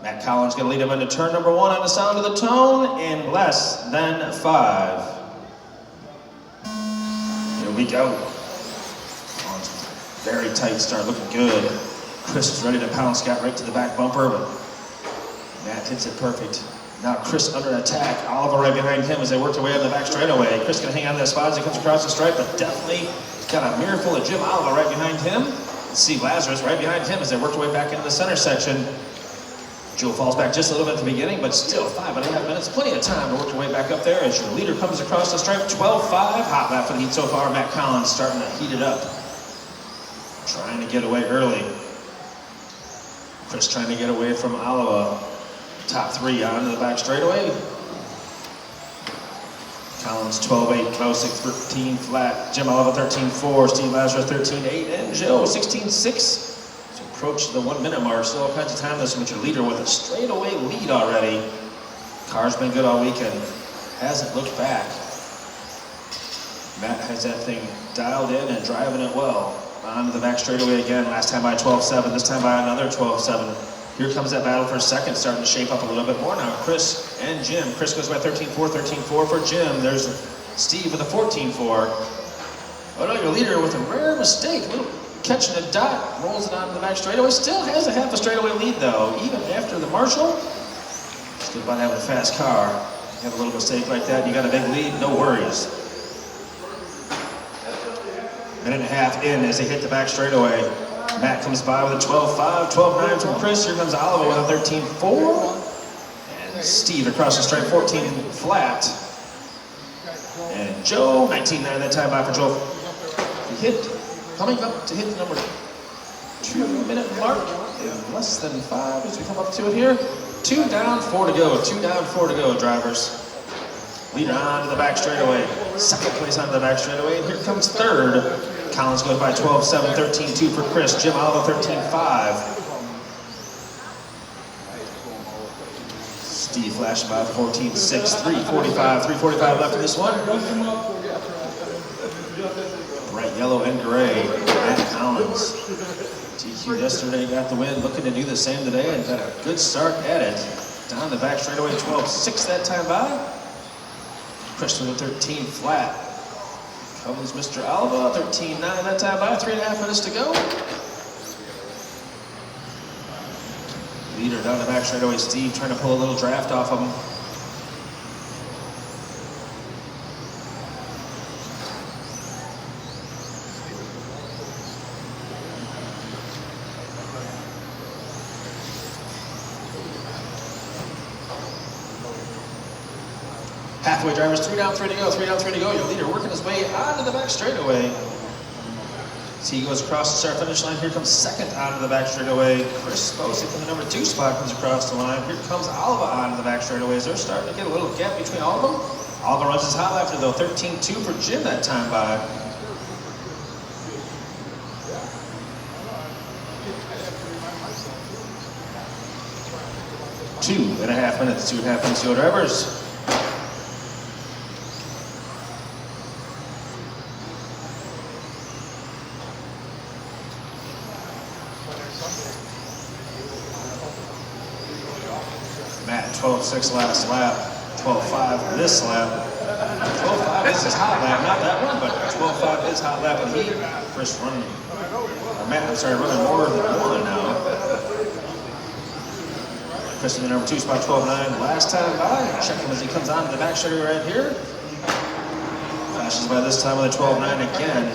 Matt Collins going to lead him into turn number 1 on the sound of the tone in less than 5. Here we go. Very tight start, looking good. Chris is ready to pounce, got right to the back bumper, but Matt hits it perfect. Now Chris under attack. Oliver right behind him as they work their way on the back straightaway. Chris going to hang on to that spot as he comes across the stripe, but definitely got a mirror full of Jim Oliver right behind him. Steve Lazarus right behind him as they work their way back into the center section. Joe falls back just a little bit at the beginning, but still 5.5 minutes, plenty of time to work your way back up there as your leader comes across the stripe. 12.5, hot lap for the heat so far. Matt Collins starting to heat it up, trying to get away early. Chris trying to get away from Oliver. Top 3 onto the back straightaway. Collins 12.8, Klausik 13 flat, Jim Oliver 13.4, Steve Lazarus 13.8, and Joe 16.6. Approach the 1 minute mark, still all kinds of time this with your leader with a straightaway lead already. Car's been good all weekend, hasn't looked back. Matt has that thing dialed in and driving it well. Onto the back straightaway again, last time by 12.7, this time by another 12.7. Here comes that battle for second, starting to shape up a little bit more now. Chris and Jim. Chris goes by 13.4, 13.4 for Jim. There's Steve with a 14.4. Oh no, your leader with a rare mistake. Little catching a dot, rolls it onto the back straightaway. Still has a half a straightaway lead though, even after the Marshall. Still about having a fast car. You have a little mistake like that, you got a big lead, no worries. Minute and a half in as they hit the back straightaway. Matt comes by with a 12.5, 12.9 from Chris. Here comes Oliver with a 13.4. And Steve across the stripe, 14 flat. And Joe, 19.9 that time by for Joe. He hit, coming up to hit the number 2 minute mark in less than 5 as we come up to it here. 2 down, 4 to go. 2 down, 4 to go, drivers. Leader onto the back straightaway. Second place onto the back straightaway. And here comes third. Collins goes by 12.7, 13.2 for Chris. Jim Oliver 13.5. Steve flashing by 14.6, 3.45, 3.45 left in this one. Bright yellow and gray. Matt Collins. TQ yesterday got the win, looking to do the same today and got a good start at it. Down the back straightaway, 12.6 that time by. Chris with a 13 flat. Comes Mr. Alba, 13.9 that time by, 3.5 minutes to go. Leader down the back straightaway, Steve trying to pull a little draft off of him. Halfway drivers, 3 down, 3 to go, 3 down, 3 to go. Your leader working his way onto the back straightaway. As he goes across the start finish line, here comes second onto the back straightaway. Chris Sposey from the number 2 spot comes across the line. Here comes Alba onto the back straightaways. They're starting to get a little gap between all of them. Alba runs his hot after though, 13.2 for Jim that time by. Two and a half minutes to your drivers. Matt, 12.6 last lap, 12.5 this lap. 12.5 is his hot lap, not that one, but 12.5 is hot lap. And he, Chris running, or Matt, I'm sorry, running more than one now. Chris in the number 2 spot, 12.9 last time by. Check him as he comes on to the back straightaway right here. Flashes by this time with a 12.9 again.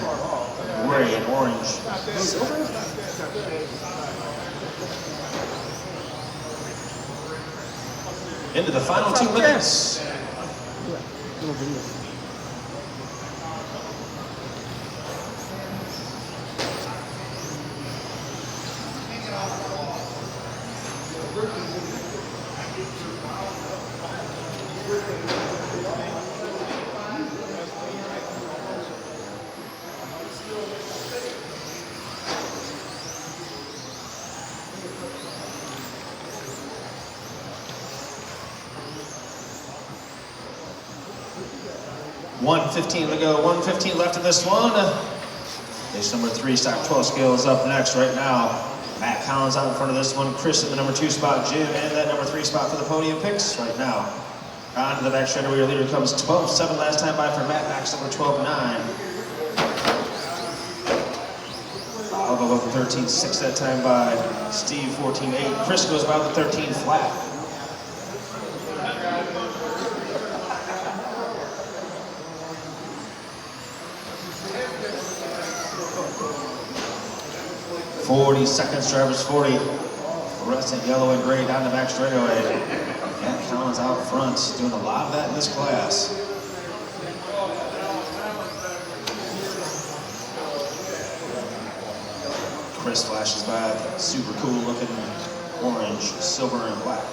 Gray and orange. Silver. Into the final 2 minutes. $1:15 to go, 1:15 left in this one. Race number 3, stock 12 scale is up next right now. Matt Collins out in front of this one. Chris in the number 2 spot. Jim in that number 3 spot for the podium picks right now. On to the back straightaway. Your leader comes 12-7 last time by for Matt. Max number 12-9. Alva with the 13-6 that time by Steve 14-8. Chris goes by with the 13 flat. "40 seconds, drivers 40. Fluorescent yellow and gray down the back straightaway. Matt Collins out front, doing a lot of that in this class. Chris flashes by, super cool looking orange, silver, and black.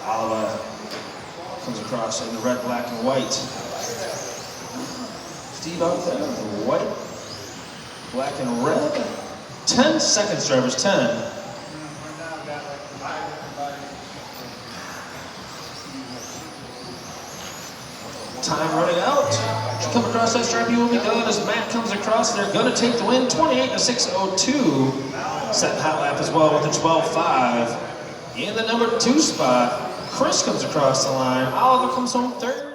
Alva comes across in the red, black, and white. Steve out there, the white, black, and red. 10 seconds, drivers, 10. Time running out. To come across that stripe, you will be done as Matt comes across. They're going to take the win, 28-602. Set hot lap as well with a 12.5. In the number 2 spot, Chris comes across the line. Oliver comes home third.